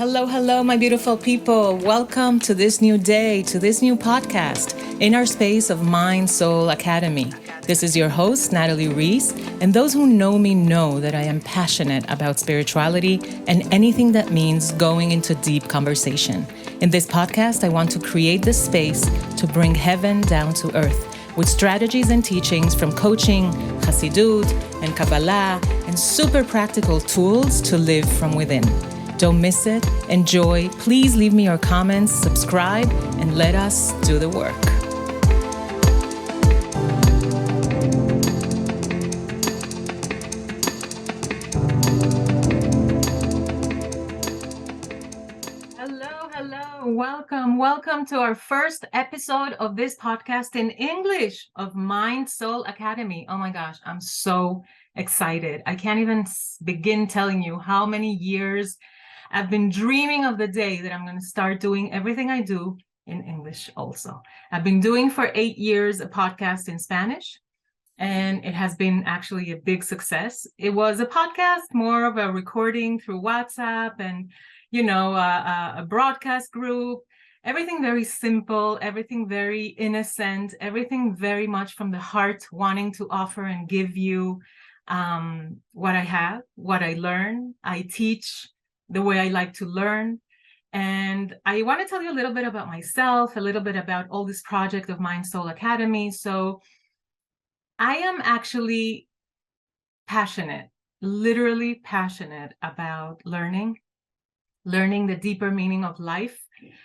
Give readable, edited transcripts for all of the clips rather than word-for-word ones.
Hello, hello, my beautiful people. Welcome to this new day, to this new podcast in our space of Mind Soul Academy. This is your host, Natalie Reese, and those who know me know that I am passionate about spirituality and anything that means going into deep conversation. In this podcast, I want to create this space to bring heaven down to earth with strategies and teachings from coaching, Chassidut, and Kabbalah, and super practical tools to live from within. Don't miss it. Enjoy. Please leave me your comments, subscribe, and let us do the work. Hello. Welcome to our first episode of this podcast in English of Mind Soul Academy. Oh my gosh, I'm so excited. I can't even begin telling you how many years I've been dreaming of the day that I'm going to start doing everything I do in English also. I've been doing for 8 years a podcast in Spanish, and it has been actually a big success. It was a podcast, more of a recording through WhatsApp and, a broadcast group, everything very simple, everything very innocent, everything very much from the heart, wanting to offer and give you what I have, what I learn. I teach the way I like to learn. And I want to tell you a little bit about myself, a little bit about all this project of Mind Soul Academy. So I am actually passionate, literally passionate about learning the deeper meaning of life.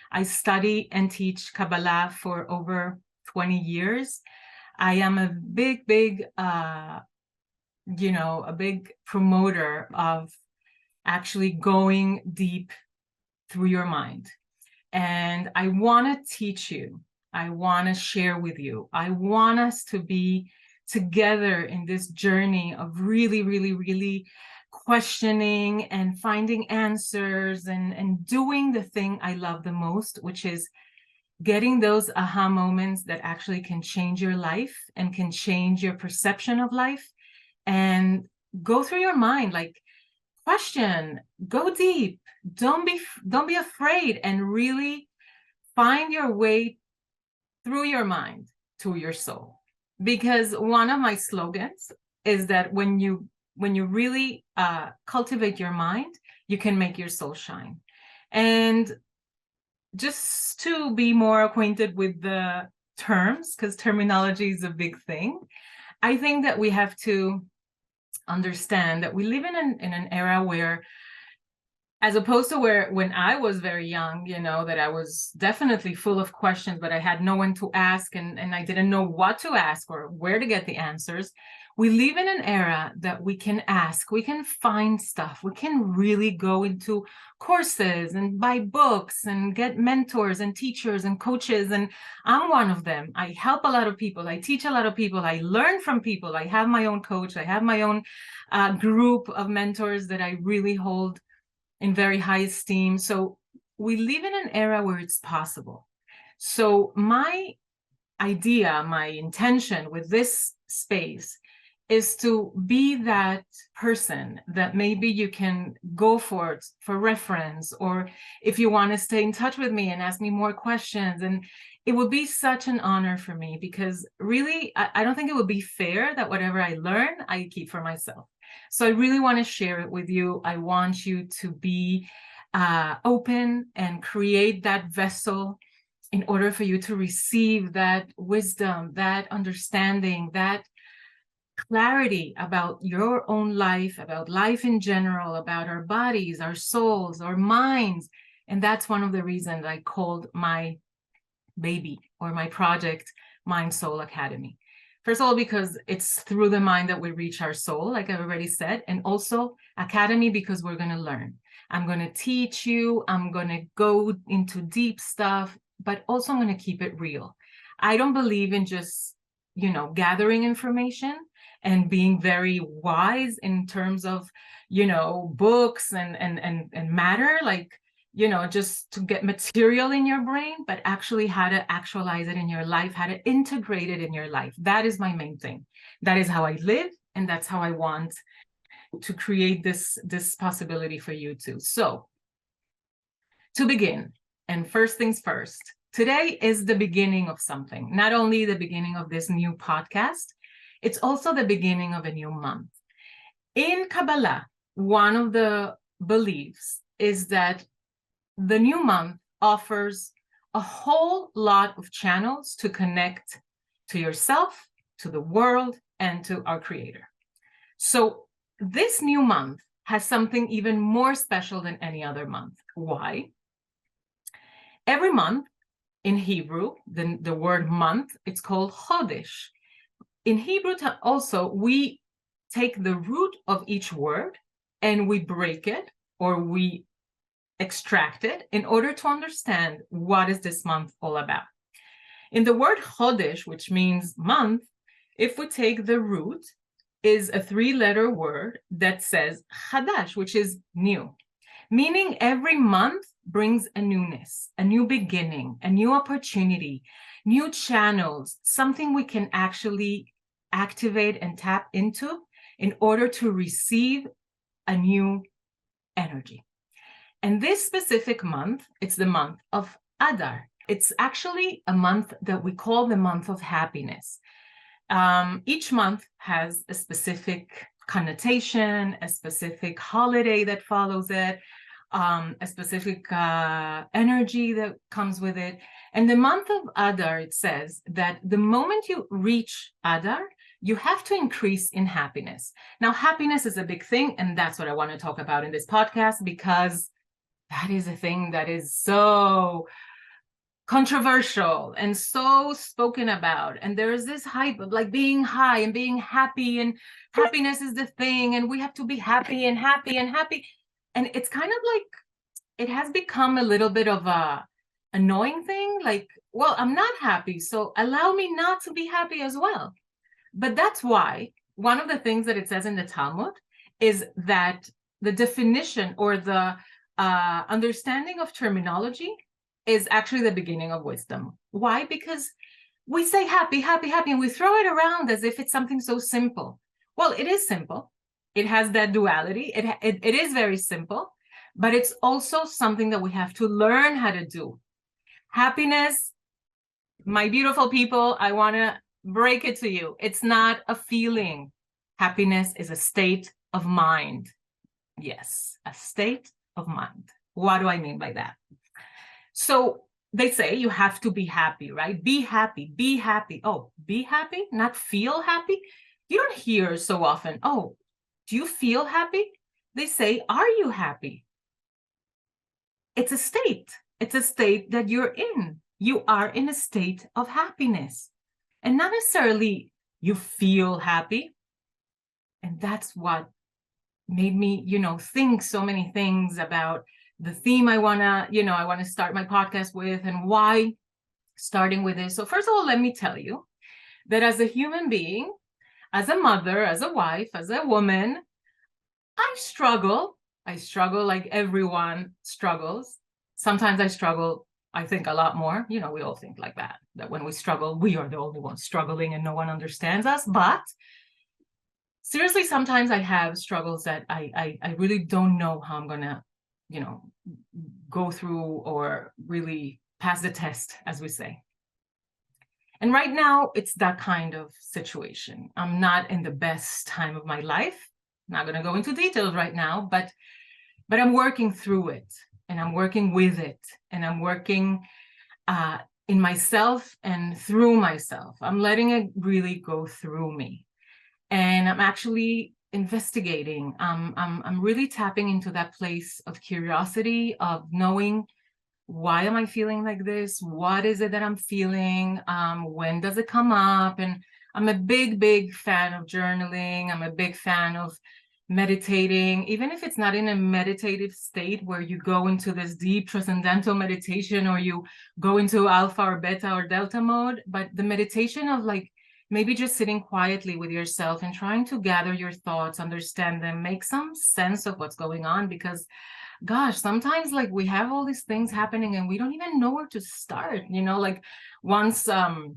I study and teach Kabbalah for over 20 years. I am a big promoter of actually going deep through your mind. And I want to teach you. I want to share with you. I want us to be together in this journey of really questioning and finding answers and doing the thing I love the most, which is getting those aha moments that actually can change your life and can change your perception of life and go through your mind, like question, go deep, don't be afraid, and really find your way through your mind to your soul. Because one of my slogans is that when you really cultivate your mind, you can make your soul shine. And just to be more acquainted with the terms, because terminology is a big thing, I think that we have to understand that we live in an era where, as opposed to when I was very young, that I was definitely full of questions, but I had no one to ask, and I didn't know what to ask or where to get the answers. We live in an era that we can ask, we can find stuff, we can really go into courses and buy books and get mentors and teachers and coaches. And I'm one of them. I help a lot of people. I teach a lot of people. I learn from people. I have my own coach. I have my own group of mentors that I really hold in very high esteem. So we live in an era where it's possible. So my idea, my intention with this space is to be that person that maybe you can go for reference, or if you want to stay in touch with me and ask me more questions. And it would be such an honor for me, because really, I don't think it would be fair that whatever I learn, I keep for myself. So I really want to share it with you. I want you to be open and create that vessel in order for you to receive that wisdom, that understanding, that clarity about your own life, about life in general, about our bodies, our souls, our minds. And that's one of the reasons I called my baby, or my project, Mind Soul Academy. First of all, because it's through the mind that we reach our soul, like I've already said, and also Academy because we're going to learn. I'm going to teach you, I'm going to go into deep stuff, but also I'm going to keep it real. I don't believe in just, gathering information and being very wise in terms of, books and matter, like, just to get material in your brain, but actually how to actualize it in your life, how to integrate it in your life. That is my main thing. That is how I live, and that's how I want to create this possibility for you too. So To begin, and first things first, today is the beginning of something, not only the beginning of this new podcast, it's also the beginning of a new month. In Kabbalah, one of the beliefs is that the new month offers a whole lot of channels to connect to yourself, to the world, and to our Creator. So this new month has something even more special than any other month. Why? Every month in Hebrew, the word month, it's called Chodesh. In Hebrew also, we take the root of each word and we break it, or we extract it in order to understand what is this month all about. In the word Chodesh, which means month, if we take the root, is a 3-letter word that says Chadash, which is new, meaning every month brings a newness, a new beginning, a new opportunity, new channels, something we can actually activate and tap into in order to receive a new energy. And this specific month, it's the month of Adar. It's actually a month that we call the month of happiness. Each month has a specific connotation, a specific holiday that follows it, a specific energy that comes with it. And the month of Adar, it says that the moment you reach Adar, you have to increase in happiness. Now, happiness is a big thing, and that's what I want to talk about in this podcast, because that is a thing that is so controversial and so spoken about. And there is this hype of like being high and being happy, and happiness is the thing, and we have to be happy and happy and happy. And it's kind of like, it has become a little bit of a annoying thing. Like, well, I'm not happy, so allow me not to be happy as well. But that's why one of the things that it says in the Talmud is that the definition or the understanding of terminology is actually the beginning of wisdom. Why? Because we say happy, happy, happy, and we throw it around as if it's something so simple. Well, it is simple. It has that duality. It is very simple, but it's also something that we have to learn how to do. Happiness, my beautiful people, I want to break it to you. It's not a feeling. Happiness is a state of mind. Yes, a state of mind. What do I mean by that? So they say you have to be happy, right? Be happy, be happy. Oh, be happy, not feel happy. You don't hear so often, oh, do you feel happy? They say, are you happy? It's a state. It's a state that you're in. You are in a state of happiness, and not necessarily you feel happy. And that's what made me, think so many things about the theme I want to start my podcast with, and why starting with this. So first of all, let me tell you that as a human being, as a mother, as a wife, as a woman, I struggle like everyone struggles. Sometimes I struggle, I think, a lot more. We all think like that when we struggle, we are the only ones struggling and no one understands us. But seriously, sometimes I have struggles that I really don't know how I'm gonna, go through or really pass the test, as we say. And right now, it's that kind of situation. I'm not in the best time of my life. I'm not gonna go into details right now, but I'm working through it, and I'm working with it, and I'm working in myself and through myself. I'm letting it really go through me. And I'm actually investigating. I'm really tapping into that place of curiosity, of knowing, why am I feeling like this? What is it that I'm feeling? When does it come up? And I'm a big fan of journaling. I'm a big fan of meditating, even if it's not in a meditative state where you go into this deep transcendental meditation, or you go into alpha or beta or delta mode, but the meditation of like maybe just sitting quietly with yourself and trying to gather your thoughts, understand them, make some sense of what's going on. Because gosh, sometimes like we have all these things happening and we don't even know where to start. Like once a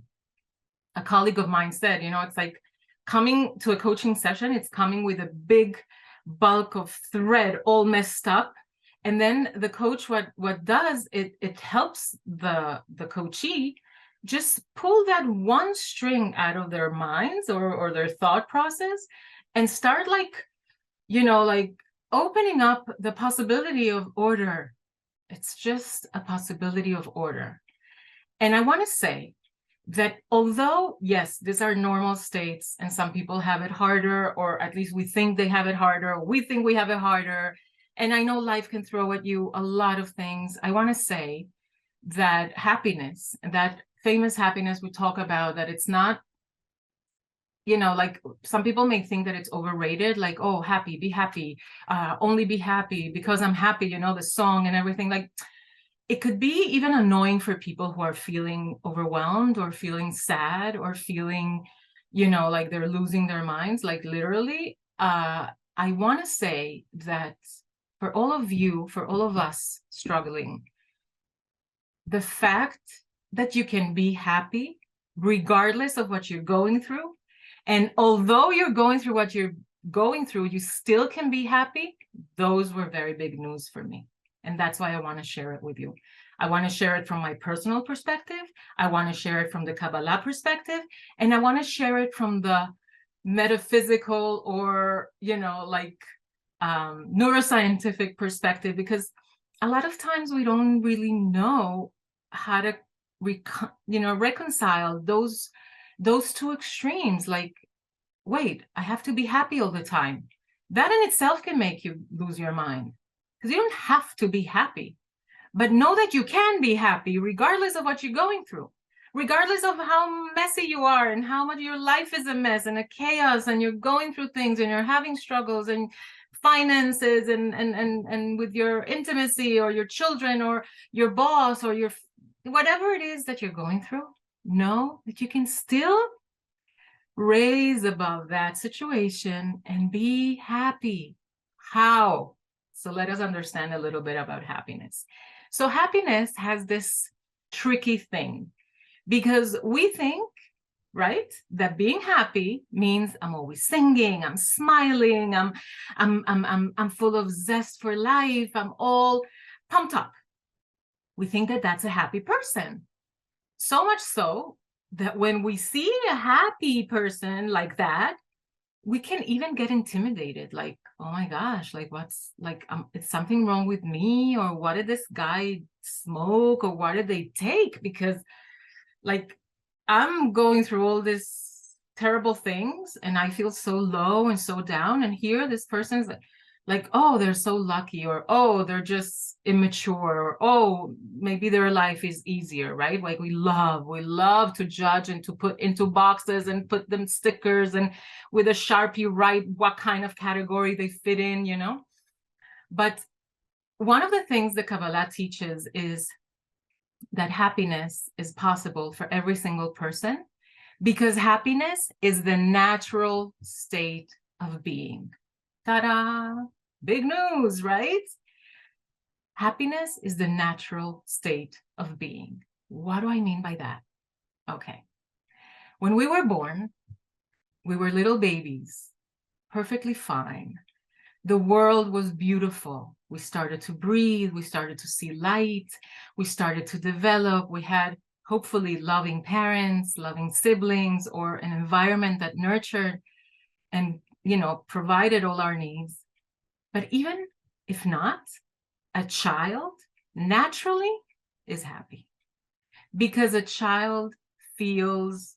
colleague of mine said, it's like coming to a coaching session, it's coming with a big bulk of thread all messed up, And then the coach, what does, it helps the coachee just pull that one string out of their minds or their thought process and start like, like opening up the possibility of order. It's just a possibility of order. And I want to say that although, yes, these are normal states and some people have it harder, or at least we think they have it harder, or we think we have it harder. And I know life can throw at you a lot of things. I want to say that happiness, that famous happiness we talk about, that it's not, like some people may think that it's overrated, like, oh, happy, be happy, only be happy because I'm happy, the song and everything. Like, it could be even annoying for people who are feeling overwhelmed or feeling sad or feeling, like they're losing their minds, like literally. I want to say that for all of you, for all of us struggling, the fact that you can be happy regardless of what you're going through, and although you're going through what you're going through, you still can be happy, those were very big news for me. And that's why I want to share it with you. I want to share it from my personal perspective. I want to share it from the Kabbalah perspective. And I want to share it from the metaphysical or, neuroscientific perspective, because a lot of times we don't really know how to, reconcile those two extremes. Like, wait, I have to be happy all the time. That in itself can make you lose your mind, because you don't have to be happy, but know that you can be happy regardless of what you're going through, regardless of how messy you are and how much your life is a mess and a chaos, and you're going through things and you're having struggles and finances and with your intimacy or your children or your boss or your whatever it is that you're going through. Know that you can still raise above that situation and be happy. How? So let us understand a little bit about happiness. So happiness has this tricky thing, because we think, right, that being happy means I'm always singing, I'm smiling, I'm full of zest for life, I'm all pumped up. We think that that's a happy person. So much so that when we see a happy person like that, we can even get intimidated, like, oh my gosh, like what's like, is something wrong with me, or what did this guy smoke, or what did they take? Because like I'm going through all these terrible things and I feel so low and so down, and here this person's like, oh, they're so lucky, or oh, they're just immature, or oh, maybe their life is easier, right? Like we love to judge and to put into boxes and put them stickers, and with a Sharpie write what kind of category they fit in, But one of the things the Kabbalah teaches is that happiness is possible for every single person, because happiness is the natural state of being. Ta-da! Big news, right? Happiness is the natural state of being. What do I mean by that? Okay. When we were born, we were little babies, perfectly fine. The world was beautiful. We started to breathe. We started to see light. We started to develop. We had hopefully loving parents, loving siblings, or an environment that nurtured and, provided all our needs. But even if not, a child naturally is happy, because a child feels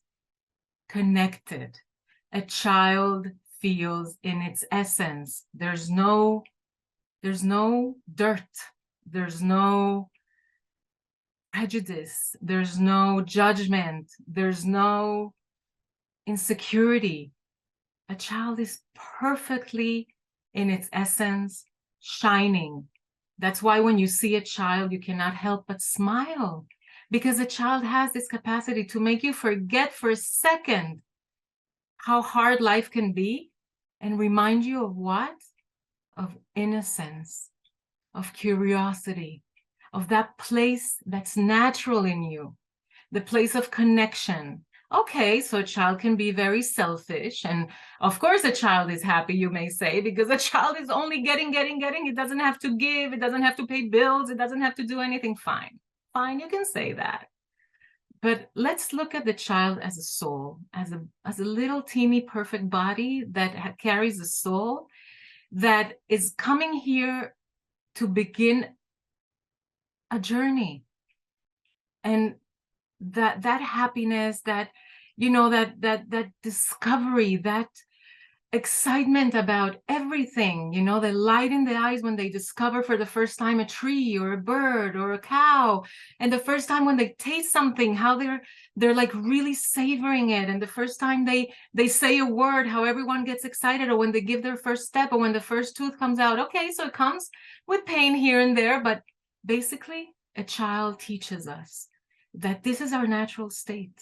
connected. A child feels in its essence. There's no dirt. There's no prejudice. There's no judgment. There's no insecurity. A child is perfectly in its essence, shining. That's why when you see a child, you cannot help but smile, because a child has this capacity to make you forget for a second how hard life can be, and remind you of what? Of innocence, of curiosity, of that place that's natural in you, the place of connection, Okay, so a child can be very selfish. And of course, a child is happy, you may say, because a child is only getting. It doesn't have to give. It doesn't have to pay bills. It doesn't have to do anything. Fine. Fine, you can say that. But let's look at the child as a soul, as a little teeny perfect body that carries a soul that is coming here to begin a journey. And that happiness, that discovery, that excitement about everything, the light in the eyes when they discover for the first time a tree or a bird or a cow, and the first time when they taste something, how they're like really savoring it, and the first time they say a word, how everyone gets excited, or when they give their first step, or when the first tooth comes out. Okay, so it comes with pain here and there, but basically a child teaches us that this is our natural state.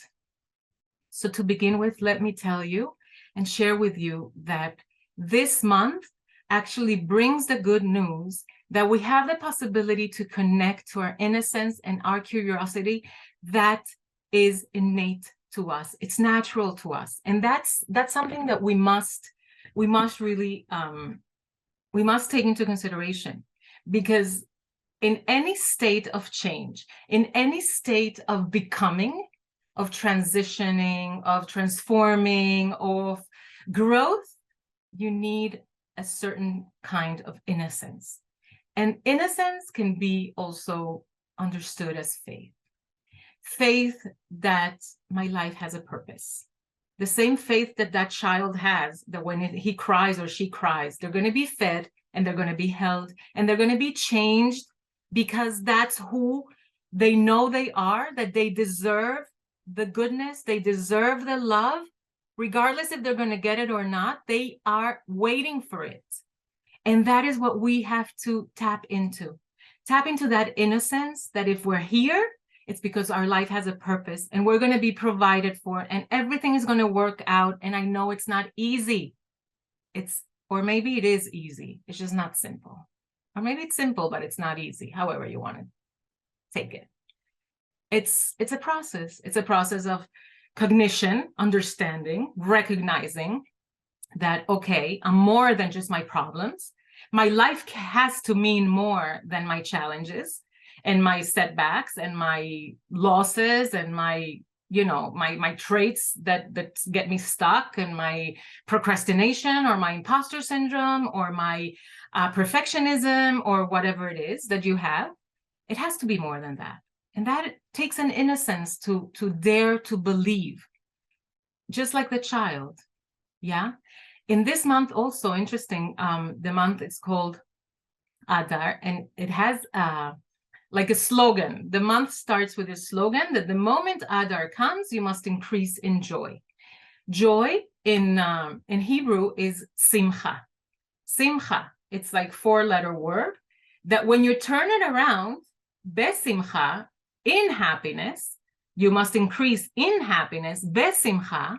So to begin with, let me tell you and share with you that this month actually brings the good news that we have the possibility to connect to our innocence and our curiosity that is innate to us. It's natural to us. And that's something that we must really we must take into consideration, because in any state of change, in any state of becoming, of transitioning, of transforming, of growth, you need a certain kind of innocence. And innocence can be also understood as faith. Faith that my life has a purpose. The same faith that that child has, that when he cries or she cries, they're going to be fed and they're going to be held and they're going to be changed, because that's who they know they are, that they deserve the goodness, they deserve the love, regardless if they're going to get it or not. They are waiting for it. And that is what we have to tap into that innocence, that if we're here, it's because our life has a purpose and we're going to be provided for and everything is going to work out. And I know it's not easy. Or maybe it is easy. It's just not simple. Or maybe it's simple, but it's not easy, however you want to take it. It's a process. It's a process of cognition, understanding, recognizing that, okay, I'm more than just my problems. My life has to mean more than my challenges and my setbacks and my losses and my traits that get me stuck, and my procrastination or my imposter syndrome or my perfectionism or whatever it is that you have. It has to be more than that. And that takes an innocence to dare to believe, just like the child. Yeah. In this month also, interesting, the month is called Adar, and it has like a slogan. The month starts with a slogan that the moment Adar comes, you must increase in joy. Joy in Hebrew is simcha. Simcha, it's like 4-letter word that when you turn it around, besimcha, in happiness, you must increase in happiness, besimcha.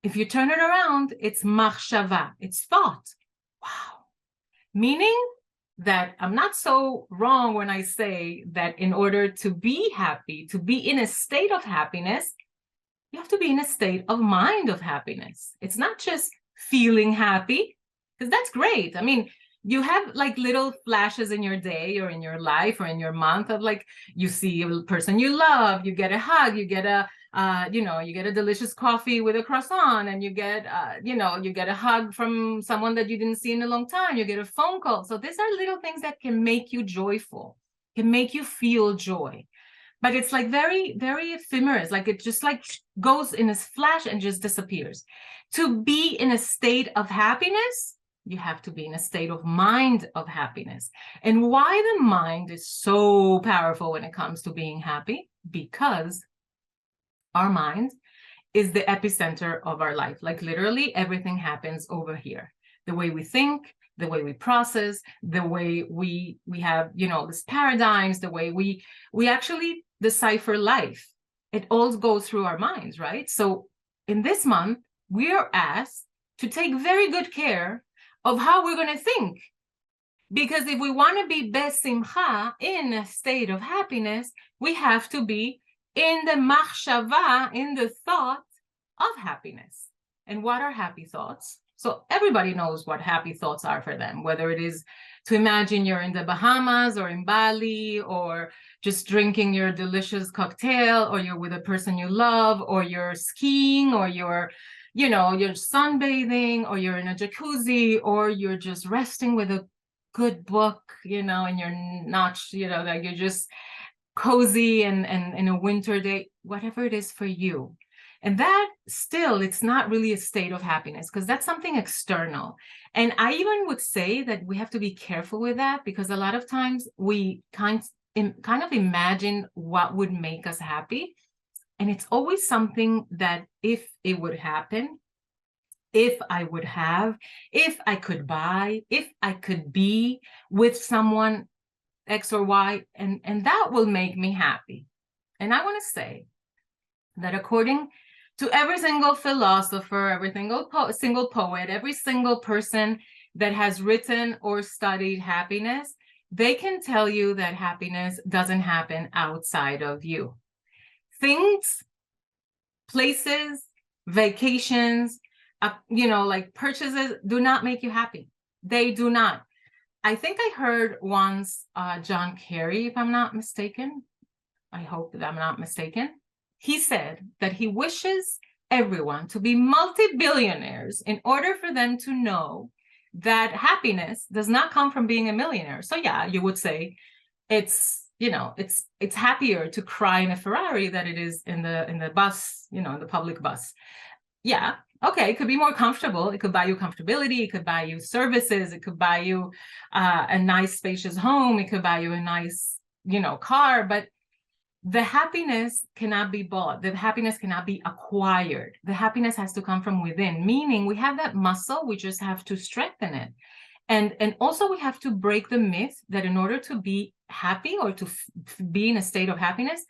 If you turn it around, it's machshava, it's thought. Wow. Meaning that I'm not so wrong when I say that in order to be happy, to be in a state of happiness, you have to be in a state of mind of happiness. It's not just feeling happy, because that's great. I mean, you have like little flashes in your day or in your life or in your month of like, you see a person you love, you get a hug, you get a you get a delicious coffee with a croissant, and you get a hug from someone that you didn't see in a long time. You get a phone call. So these are little things that can make you joyful, can make you feel joy. But it's like very, very ephemeral. It's like it just like goes in a flash and just disappears. To be in a state of happiness, you have to be in a state of mind of happiness. And why the mind is so powerful when it comes to being happy? Because our mind is the epicenter of our life. Like literally everything happens over here. The way we think, the way we process, the way we have, these paradigms, the way we actually decipher life. It all goes through our minds, right? So in this month, we are asked to take very good care of how we're going to think. Because if we want to be besimcha, in a state of happiness, we have to be in the machshava, in the thought of happiness. And what are happy thoughts? So everybody knows what happy thoughts are for them, whether it is to imagine you're in the Bahamas or in Bali, or just drinking your delicious cocktail, or you're with a person you love, or you're skiing, or you're sunbathing, or you're in a jacuzzi, or you're just resting with a good book, and you're not, like you're just cozy and in a winter day, whatever it is for you. And that still, it's not really a state of happiness, because that's something external. And I even would say that we have to be careful with that, because a lot of times we kind of imagine what would make us happy. And it's always something that if it would happen, if I would have, if I could buy, if I could be with someone X or Y, and that will make me happy. And I want to say that according to every single philosopher, every single poet, every single person that has written or studied happiness, they can tell you that happiness doesn't happen outside of you. Things, places, vacations, like purchases do not make you happy. They do not. I think I heard once John Kerry, if I'm not mistaken, I hope that I'm not mistaken, he said that he wishes everyone to be multi-billionaires in order for them to know that happiness does not come from being a millionaire. So yeah, you would say it's happier to cry in a Ferrari than it is in the bus, in the public bus. Yeah, okay, it could be more comfortable. It could buy you comfortability. It could buy you services. It could buy you a nice, spacious home. It could buy you a nice, car. But the happiness cannot be bought. The happiness cannot be acquired. The happiness has to come from within, meaning we have that muscle. We just have to strengthen it. And also we have to break the myth that in order to be happy or to be in a state of happiness,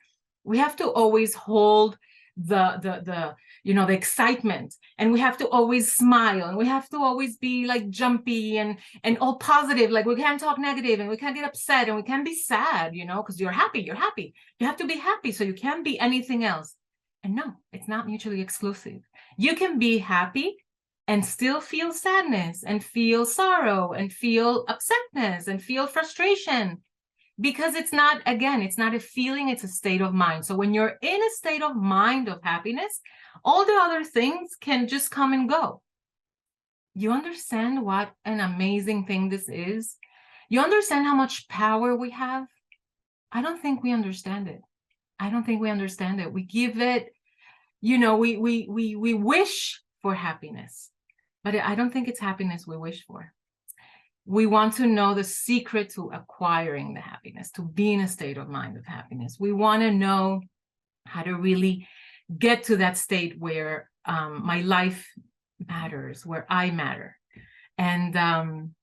we have to always hold the excitement, and we have to always smile, and we have to always be like jumpy and all positive. Like we can't talk negative, and we can't get upset, and we can't be sad, because you're happy. You have to be happy, so you can't be anything else. And no, it's not mutually exclusive. You can be happy and still feel sadness and feel sorrow and feel upsetness and feel frustration, because it's not a feeling, it's a state of mind. So when you're in a state of mind of happiness, all the other things can just come and go. You understand what an amazing thing this is? You understand how much power we have? I don't think we understand it. We give it, we wish for happiness, but I don't think it's happiness we wish for. We want to know the secret to acquiring the happiness, to be in a state of mind of happiness. We want to know how to really get to that state where my life matters, where I matter. And one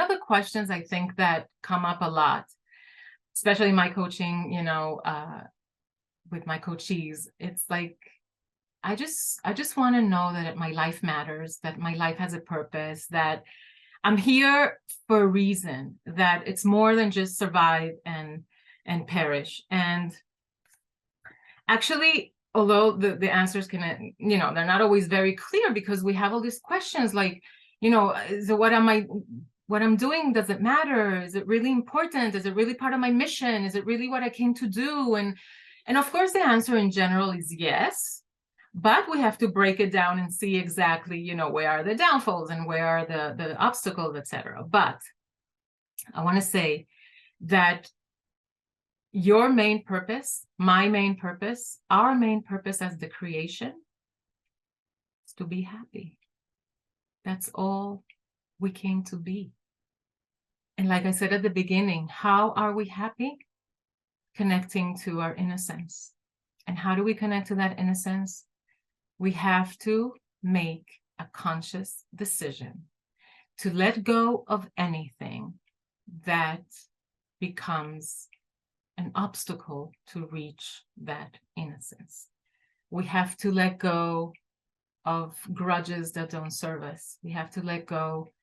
of the questions I think that come up a lot, especially in my coaching, with my coachees, it's like, I just want to know that my life matters, that my life has a purpose, that I'm here for a reason, that it's more than just survive and perish. And actually, although the answers can, they're not always very clear, because we have all these questions like, so what I'm doing, does it matter? Is it really important? Is it really part of my mission? Is it really what I came to do? And of course, the answer in general is yes. But we have to break it down and see exactly, where are the downfalls and where are the obstacles, etc. But I want to say that your main purpose, my main purpose, our main purpose as the creation is to be happy. That's all we came to be. And like I said at the beginning, how are we happy? Connecting to our innocence. And how do we connect to that innocence? We have to make a conscious decision to let go of anything that becomes an obstacle to reach that innocence. We have to let go of grudges that don't serve us. We have to let go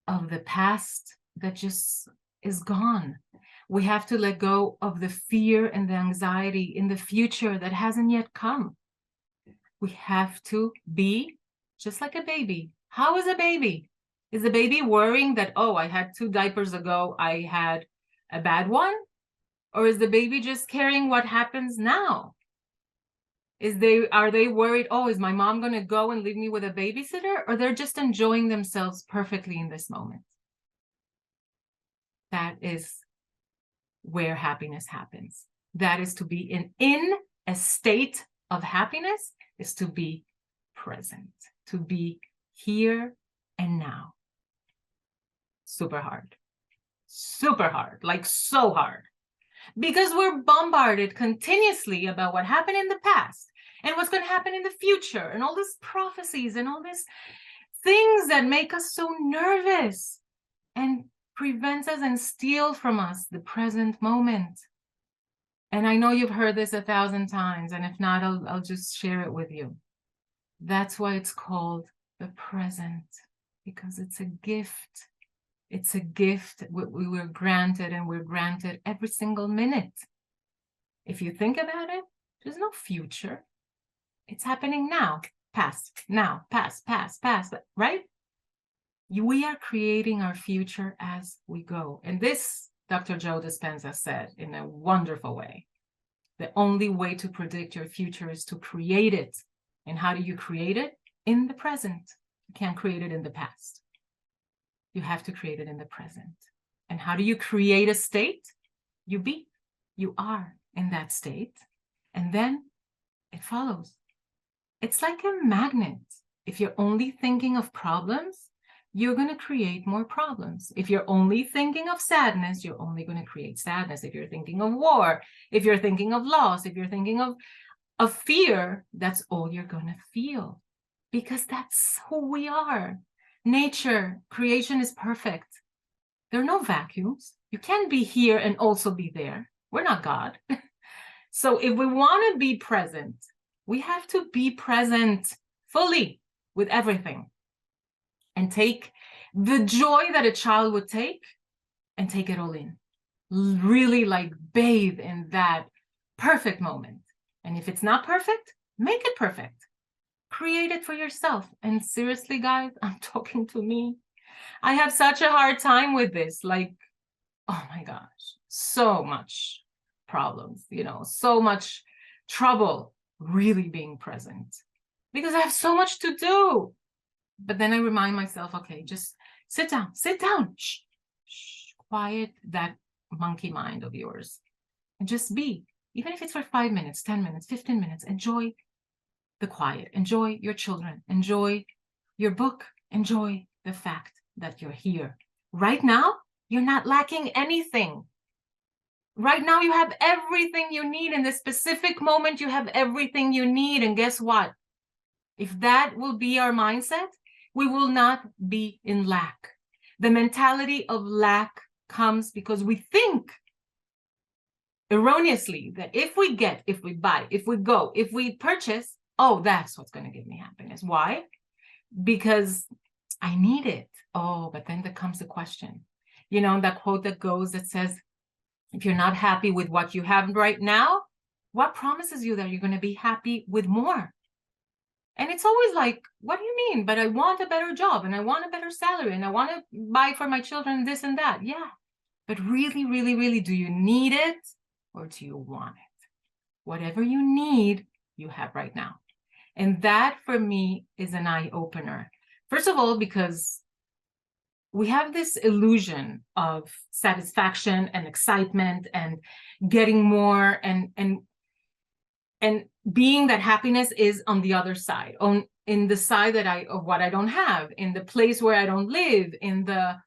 of the past that just is gone. We have to let go of the fear and the anxiety in the future that hasn't yet come. We have to be just like a baby. How is a baby? Is the baby worrying that, oh, I had 2 diapers ago, I had a bad one? Or is the baby just caring what happens now? Are they worried, oh, is my mom going to go and leave me with a babysitter? Or they're just enjoying themselves perfectly in this moment? That is where happiness happens. That is to be in a state of happiness, is to be present, to be here and now. Super hard, like so hard, because we're bombarded continuously about what happened in the past and what's going to happen in the future, and all these prophecies and all these things that make us so nervous and prevents us and steal from us the present moment. And I know you've heard this 1,000 times, and if not, I'll just share it with you. That's why it's called the present, because it's a gift. It's a gift we were granted, and we're granted every single minute. If you think about it, there's no future. It's happening now, past, now, past, right? We are creating our future as we go. And this, Dr. Joe Dispenza said in a wonderful way, the only way to predict your future is to create it. And how do you create it? In the present. You can't create it in the past. You have to create it in the present. And how do you create a state? You are in that state, and then it follows. It's like a magnet. If you're only thinking of problems, you're going to create more problems. If you're only thinking of sadness, you're only going to create sadness. If you're thinking of war, if you're thinking of loss, if you're thinking of fear, that's all you're going to feel, because that's who we are. Nature, creation is perfect. There are no vacuums. You can't be here and also be there. We're not God. So if we want to be present, we have to be present fully with everything, and take the joy that a child would take and take it all in. Really like bathe in that perfect moment. And if it's not perfect, make it perfect. Create it for yourself. And seriously, guys, I'm talking to me. I have such a hard time with this. Like, oh my gosh, so much problems, so much trouble really being present, because I have so much to do. But then I remind myself, okay, just sit down, shh, quiet that monkey mind of yours, and just be, even if it's for 5 minutes, 10 minutes, 15 minutes, enjoy the quiet, enjoy your children, enjoy your book, enjoy the fact that you're here. Right now, you're not lacking anything. Right now, you have everything you need. In this specific moment, you have everything you need. And guess what? If that will be our mindset, we will not be in lack. The mentality of lack comes because we think erroneously that if we get, if we buy, if we go, if we purchase, oh, that's what's going to give me happiness. Why? Because I need it. Oh, but then there comes the question. That quote that says, if you're not happy with what you have right now, what promises you that you're going to be happy with more? And it's always like, what do you mean? But I want a better job, and I want a better salary, and I want to buy for my children this and that. Yeah. But really, really, really, do you need it, or do you want it? Whatever you need, you have right now. And that for me is an eye opener. First of all, because we have this illusion of satisfaction and excitement and getting more and being that happiness is on the other side, in the side of what I don't have, in the place where I don't live, in the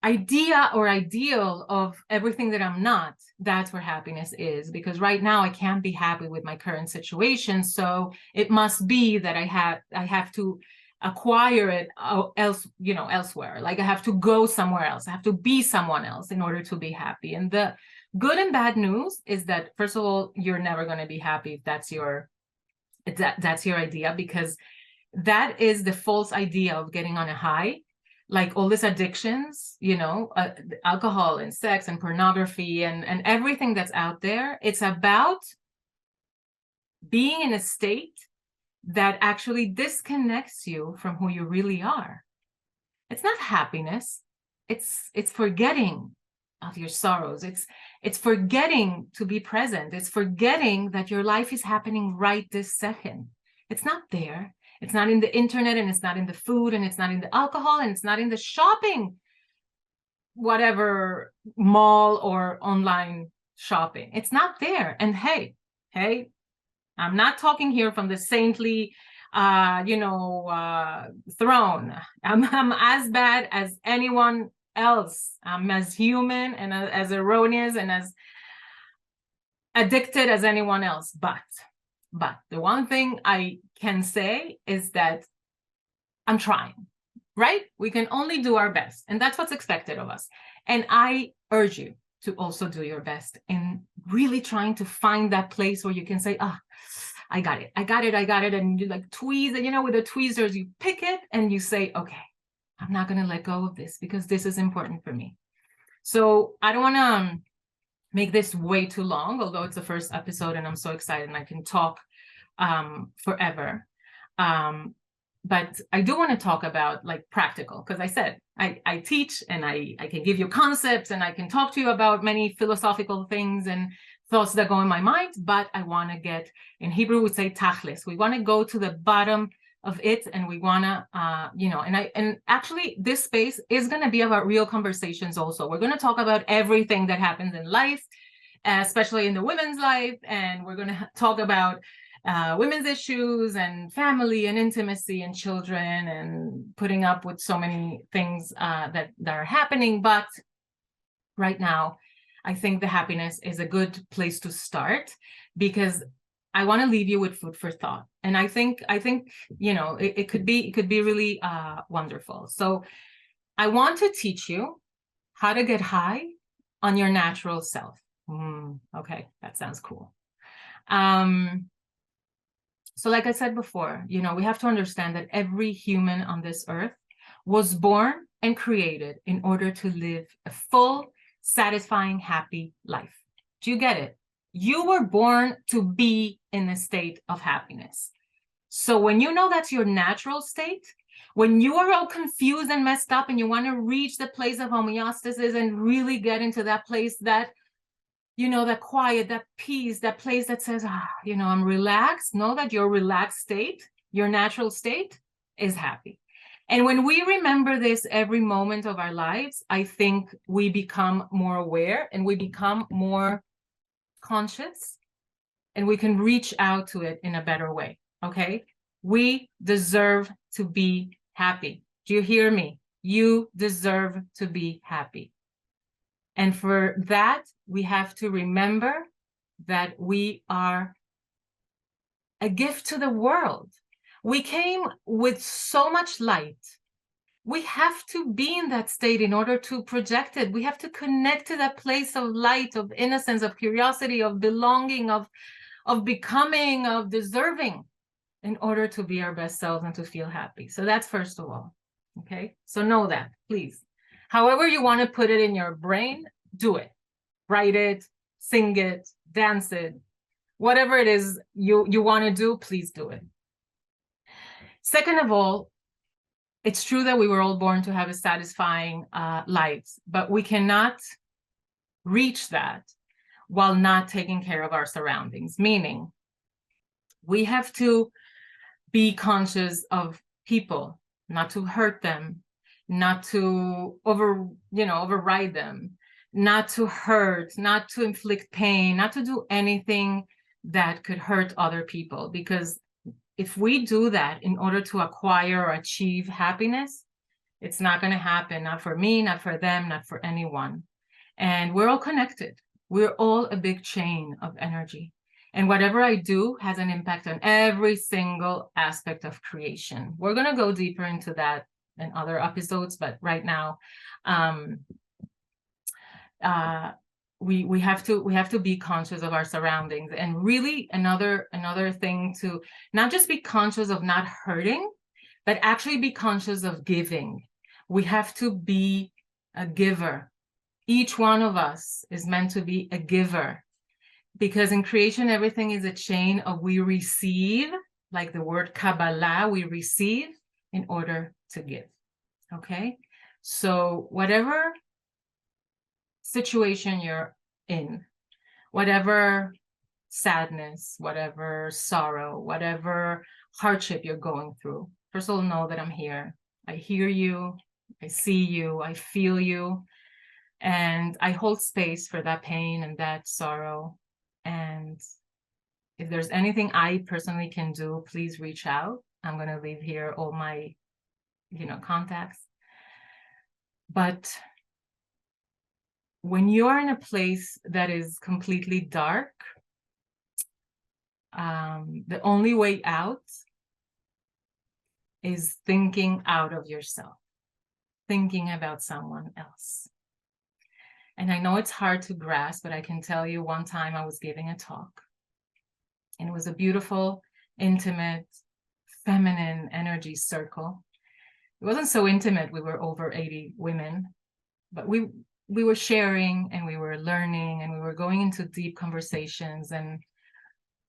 idea or ideal of everything that I'm not. That's where happiness is, because right now I can't be happy with my current situation. So it must be that I have to acquire it elsewhere. Like I have to go somewhere else. I have to be someone else in order to be happy. And the good and bad news is that, first of all, you're never going to be happy if that's your idea, because that is the false idea of getting on a high. like all these addictions, alcohol and sex and pornography and everything that's out there. It's about being in a state that actually disconnects you from who you really are. It's not happiness. It's forgetting of your sorrows. It's forgetting to be present. It's forgetting that your life is happening right this second. It's not there. It's not in the internet, and it's not in the food, and it's not in the alcohol, and it's not in the shopping, whatever mall or online shopping. It's not there. And hey, I'm not talking here from the saintly throne. I'm as bad as anyone else. I'm as human and as erroneous and as addicted as anyone else. But the one thing I can say is that I'm trying, right? We can only do our best, and that's what's expected of us. And I urge you to also do your best in really trying to find that place where you can say, I got it. And you like tweeze, and with the tweezers, you pick it and you say, okay, I'm not going to let go of this because this is important for me. So I don't want to make this way too long, although it's the first episode and I'm so excited and I can talk forever. But I do want to talk about like practical, because I said I teach and I can give you concepts and I can talk to you about many philosophical things and thoughts that go in my mind, but I want to get, in Hebrew we say tachlis. We want to go to the bottom of it, and we want to, and actually this space is going to be about real conversations also. We're going to talk about everything that happens in life, especially in the women's life, and we're going to talk about women's issues and family and intimacy and children and putting up with so many things that are happening. But right now, I think the happiness is a good place to start, because I want to leave you with food for thought. And I think it could be really wonderful. So I want to teach you how to get high on your natural self. Okay, that sounds cool. So like I said before, we have to understand that every human on this earth was born and created in order to live a full, satisfying, happy life. Do you get it? You were born to be in a state of happiness. So when you know that's your natural state, when you are all confused and messed up and you want to reach the place of homeostasis and really get into that place that, that quiet, that peace, that place that says, I'm relaxed, know that your relaxed state, your natural state is happy. And when we remember this every moment of our lives, I think we become more aware and we become more conscious, and we can reach out to it in a better way. Okay? We deserve to be happy. Do you hear me? You deserve to be happy. And for that, we have to remember that we are a gift to the world. We came with so much light. We have to be in that state in order to project it. We have to connect to that place of light, of innocence, of curiosity, of belonging, of becoming, of deserving, in order to be our best selves and to feel happy. So that's first of all. Okay? So know that, please. However you want to put it in your brain, do it. Write it, sing it, dance it. Whatever it is you want to do, please do it. Second of all, it's true that we were all born to have a satisfying lives, but we cannot reach that while not taking care of our surroundings. Meaning, we have to be conscious of people, not to hurt them, not to override them, not to hurt, not to inflict pain, not to do anything that could hurt other people. Because if we do that in order to acquire or achieve happiness, it's not going to happen, not for me, not for them, not for anyone. And we're all connected. We're all a big chain of energy. And whatever I do has an impact on every single aspect of creation. We're going to go deeper into that in other episodes, but right now, we have to be conscious of our surroundings. And really another thing, to not just be conscious of not hurting, but actually be conscious of giving. We have to be a giver. Each one of us is meant to be a giver, because in creation, everything is a chain of we receive, like the word Kabbalah, we receive in order to give. Okay? So whatever situation you're in, whatever sadness, whatever sorrow, whatever hardship you're going through, first of all, know that I'm here. I hear you, I see you, I feel you, and I hold space for that pain and that sorrow. And if there's anything I personally can do, please reach out. I'm going to leave here all my, contacts. But when you're in a place that is completely dark, the only way out is thinking out of yourself, thinking about someone else. And I know it's hard to grasp, but I can tell you, one time I was giving a talk, and it was a beautiful, intimate, feminine energy circle. It wasn't so intimate. We were over 80 women, but we were sharing, and we were learning, and we were going into deep conversations. And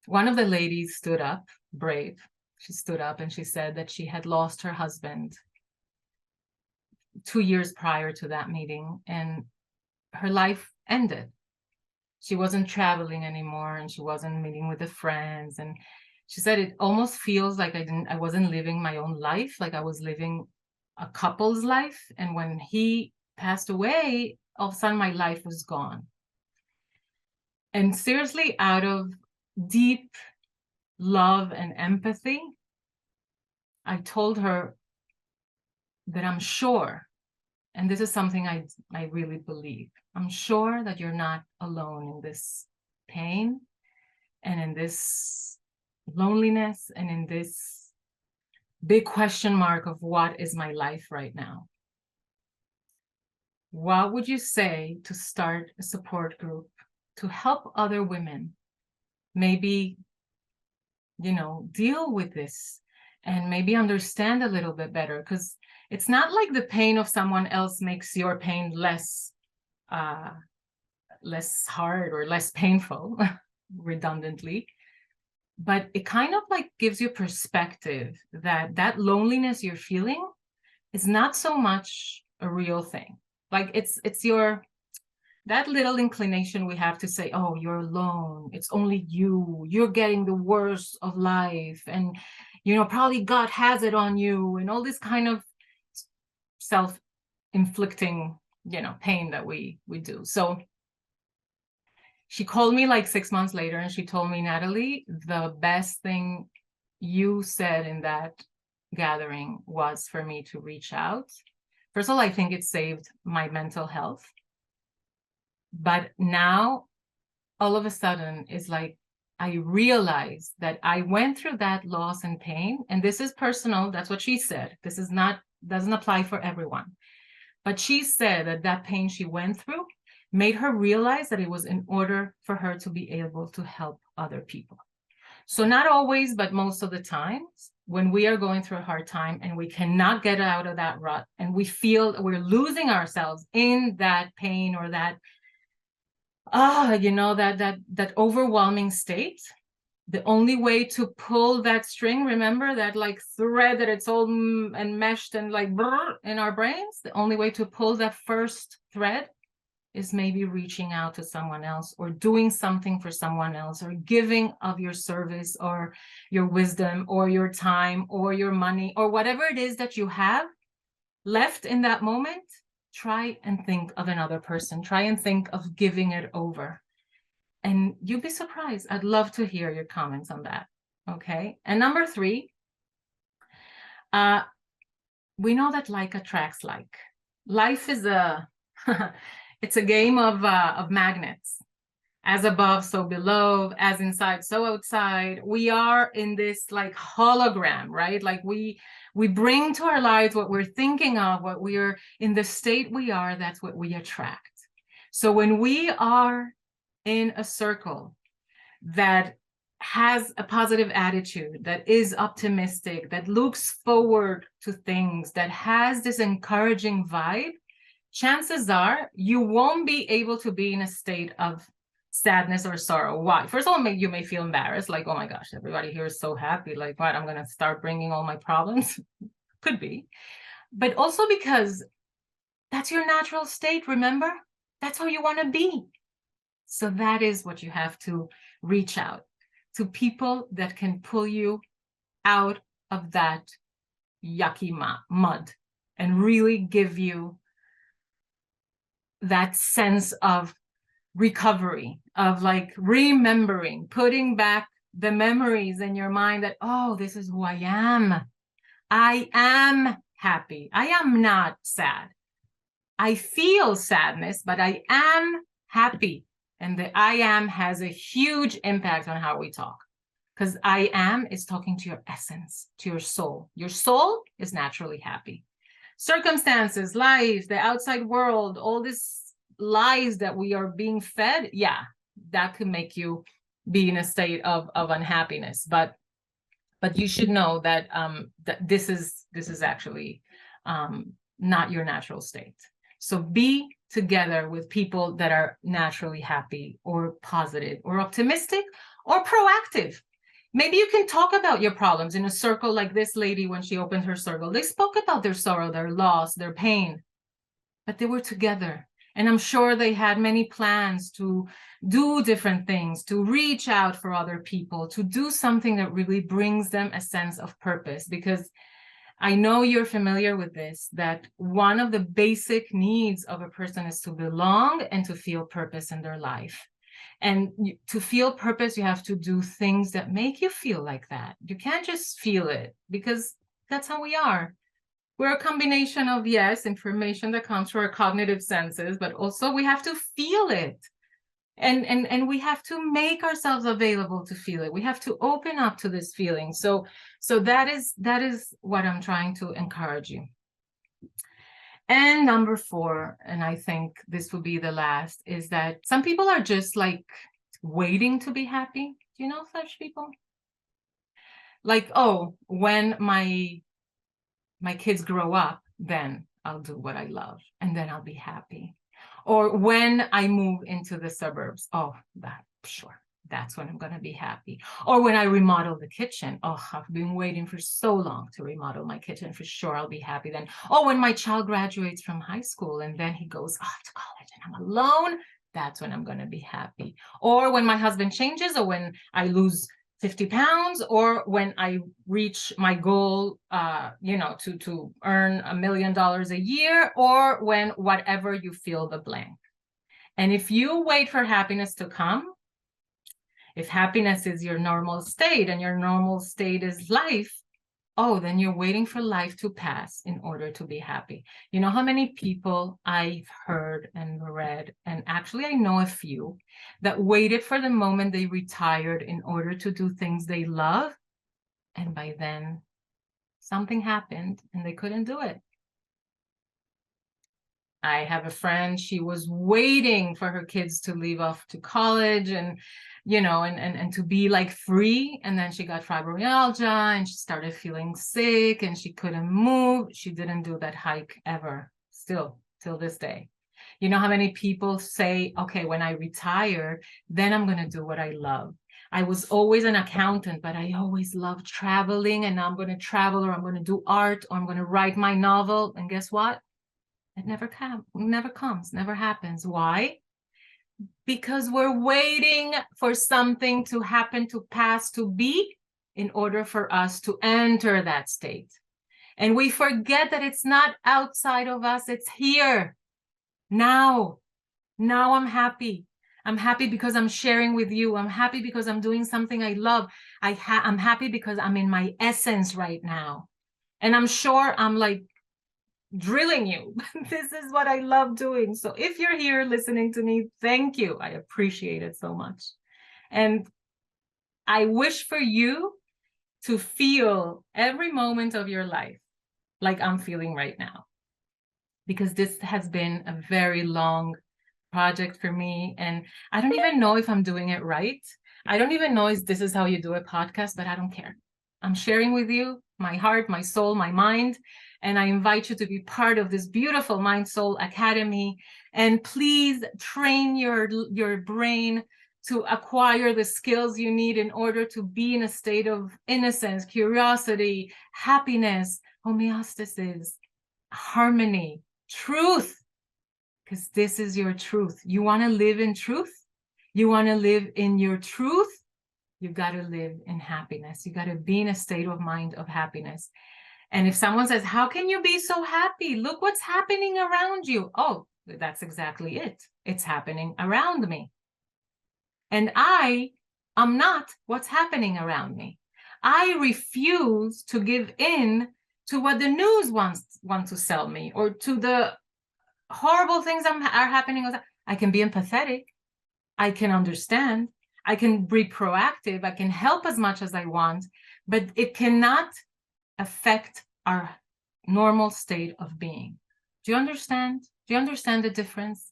one of the ladies stood up, brave. She stood up and she said that she had lost her husband 2 years prior to that meeting, and her life ended. She wasn't traveling anymore, and she wasn't meeting with the friends. And she said, it almost feels like I wasn't living my own life, like I was living a couple's life. And when he passed away, all of a sudden my life was gone. And seriously, out of deep love and empathy, I told her that I'm sure, and this is something I really believe, I'm sure that you're not alone in this pain and in this loneliness and in this big question mark of what is my life right now. What would you say to start a support group to help other women maybe, deal with this and maybe understand a little bit better? Because it's not like the pain of someone else makes your pain less hard or less painful, redundantly, but it kind of like gives you perspective that loneliness you're feeling is not so much a real thing. Like it's that little inclination we have to say, oh, you're alone, it's only you're getting the worst of life, and probably God has it on you, and all this kind of self-inflicting pain that we do. So she called me like 6 months later, and she told me, Natalie, the best thing you said in that gathering was for me to reach out. First of all, I think it saved my mental health. But now, all of a sudden, it's like I realized that I went through that loss and pain, and this is personal. That's what she said. This is not, doesn't apply for everyone. But she said that pain she went through made her realize that it was in order for her to be able to help other people. So not always, but most of the times, when we are going through a hard time and we cannot get out of that rut, and we feel we're losing ourselves in that pain or that that overwhelming state, the only way to pull that string, remember that like thread that it's all enmeshed and like in our brains, the only way to pull that first thread is maybe reaching out to someone else, or doing something for someone else, or giving of your service or your wisdom or your time or your money or whatever it is that you have left in that moment. Try and think of another person. Try and think of giving it over. And you'd be surprised. I'd love to hear your comments on that. Okay. And number 3, we know that like attracts like. Life is it's a game of magnets. As above, so below, as inside, so outside. We are in this like hologram, right? Like we bring to our lives what we're thinking of, what we're in the state we are, that's what we attract. So when we are in a circle that has a positive attitude, that is optimistic, that looks forward to things, that has this encouraging vibe, chances are you won't be able to be in a state of sadness or sorrow. Why? First of all, you may feel embarrassed, like, oh my gosh, everybody here is so happy. Like, what? I'm going to start bringing all my problems. Could be. But also because that's your natural state, remember? That's how you want to be. So that is what you have to reach out to, people that can pull you out of that yucky mud and really give you that sense of recovery, of like remembering, putting back the memories in your mind that, oh, this is who I am. I am happy. I am not sad. I feel sadness, but I am happy. And the I am has a huge impact on how we talk, because I am is talking to your essence, to your soul. Your soul is naturally happy. Circumstances, life, the outside world, all these lies that we are being fed, yeah, that could make you be in a state of unhappiness. But you should know that that this is actually not your natural state. So be together with people that are naturally happy or positive or optimistic or proactive. Maybe you can talk about your problems in a circle like this lady when she opened her circle. They spoke about their sorrow, their loss, their pain, but they were together. And I'm sure they had many plans to do different things, to reach out for other people, to do something that really brings them a sense of purpose. Because I know you're familiar with this, that one of the basic needs of a person is to belong and to feel purpose in their life. And to feel purpose, you have to do things that make you feel like that. You can't just feel it, because that's how we are. We're a combination of, yes, information that comes through our cognitive senses, but also we have to feel it. And we have to make ourselves available to feel it. We have to open up to this feeling. So that is what I'm trying to encourage you. And number 4, and I think this will be the last, is that some people are just like waiting to be happy. Do you know such people? Like, oh, when my kids grow up, then I'll do what I love, and then I'll be happy. Or when I move into the suburbs, oh, sure, that's when I'm going to be happy. Or when I remodel the kitchen, oh, I've been waiting for so long to remodel my kitchen, for sure I'll be happy then. Oh, when my child graduates from high school and then he goes off to college and I'm alone, that's when I'm going to be happy. Or when my husband changes, or when I lose 50 pounds, or when I reach my goal, to earn $1 million a year, or when whatever you feel the blank. And if you wait for happiness to come, if happiness is your normal state and your normal state is life, oh, then you're waiting for life to pass in order to be happy. You know how many people I've heard and read, and actually I know a few, that waited for the moment they retired in order to do things they love, and by then something happened and they couldn't do it. I have a friend, she was waiting for her kids to leave off to college and to be like free. And then she got fibromyalgia and she started feeling sick and she couldn't move. She didn't do that hike ever, still till this day. You know how many people say, okay, when I retire, then I'm going to do what I love. I was always an accountant, but I always loved traveling, and now I'm going to travel, or I'm going to do art, or I'm going to write my novel. And guess what? It never comes, never happens. Why? Because we're waiting for something to happen, to pass, to be, in order for us to enter that state. And we forget that it's not outside of us, it's here. Now I'm happy. I'm happy because I'm sharing with you. I'm happy because I'm doing something I love. I'm happy because I'm in my essence right now. And I'm sure I'm like drilling you. This is what I love doing. So if you're here listening to me, thank you. I appreciate it so much. And I wish for you to feel every moment of your life like I'm feeling right now, because this has been a very long project for me, and I don't even know if I'm doing it right. I don't even know if this is how you do a podcast, but I don't care. I'm sharing with you my heart, my soul, my mind, and I invite you to be part of this beautiful Mind Soul Academy. And please train your brain to acquire the skills you need in order to be in a state of innocence, curiosity, happiness, homeostasis, harmony, truth, because this is your truth. You want to live in truth? You want to live in your truth? You got to live in happiness. You got to be in a state of mind of happiness. And if someone says, how can you be so happy? Look what's happening around you. Oh, that's exactly it. It's happening around me. And I am not what's happening around me. I refuse to give in to what the news want to sell me, or to the horrible things are happening. I can be empathetic. I can understand. I can be proactive. I can help as much as I want, but it cannot affect our normal state of being. Do you understand? Do you understand the difference?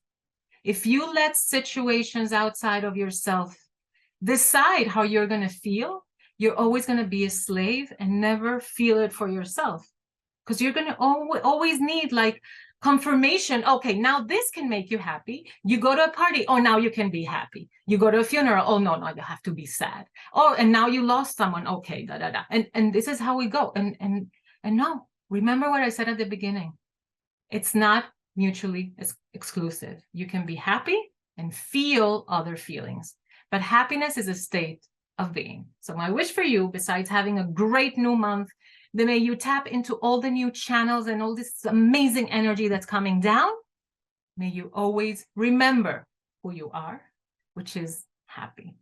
If you let situations outside of yourself decide how you're going to feel, you're always going to be a slave and never feel it for yourself, because you're going to always need like confirmation. Okay, now this can make you happy. You go to a party. Oh, now you can be happy. You go to a funeral. Oh, no, you have to be sad. Oh, and now you lost someone. Okay, da, da, da. And this is how we go. And no, remember what I said at the beginning. It's not mutually exclusive. You can be happy and feel other feelings, but happiness is a state of being. So my wish for you, besides having a great new month, then may you tap into all the new channels and all this amazing energy that's coming down. May you always remember who you are, which is happy,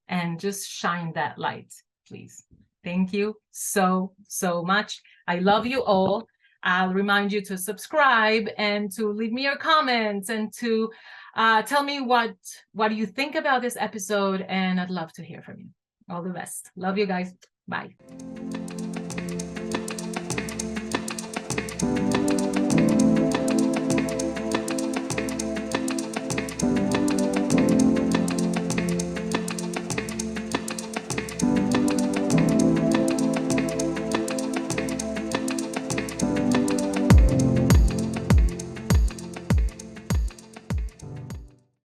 and just shine that light, please. Thank you so, so much. I love you all. I'll remind you to subscribe and to leave me your comments and to tell me what do you think about this episode, and I'd love to hear from you. All the best. Love you guys. Bye.